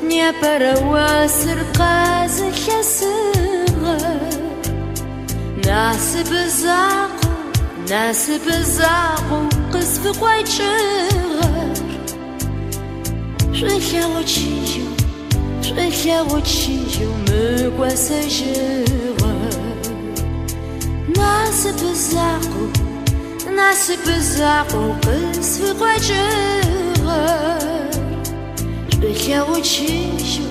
nie perewasır qazıya sığır nasib zaqu qızfı qoyçığır şehlağuçiyu müqvasajığır nasib zaqu qızfı qoyçığır şehlağuçiyu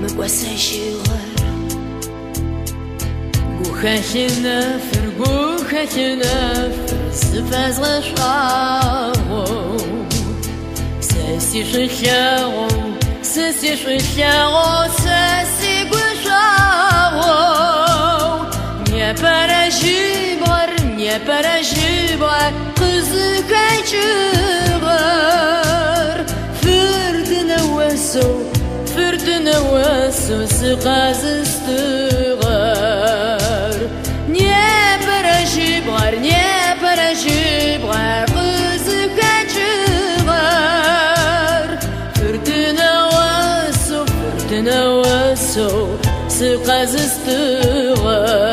müqvasajığır Guhaşinafır sıfazlaşağım Sesi şişağım, sesi guşağım Ne parajibrar kızı kaçığır Fırtına vasu sıqaz istığır Ne parajibrar kızı kaçığır Fırtına vasu sıqaz istığır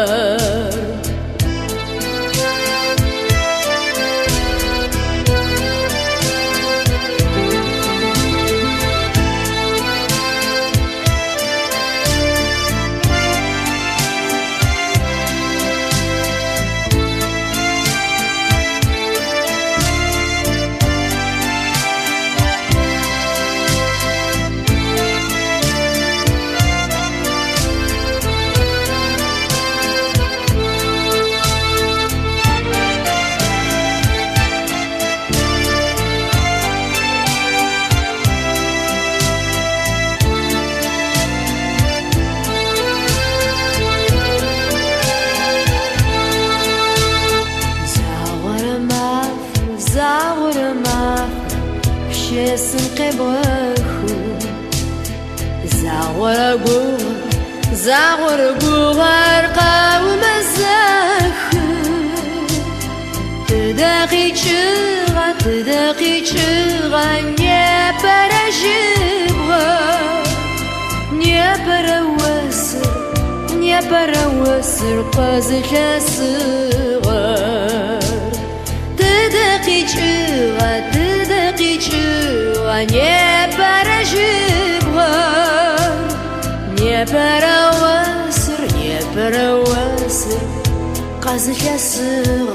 Şesin qebxu Zağur guğar qavmazakhu Tdaqiçığa Ne parawasır qazıya sığır Tdaqiçığa Не паражибrar Не parawasır qazıya sığır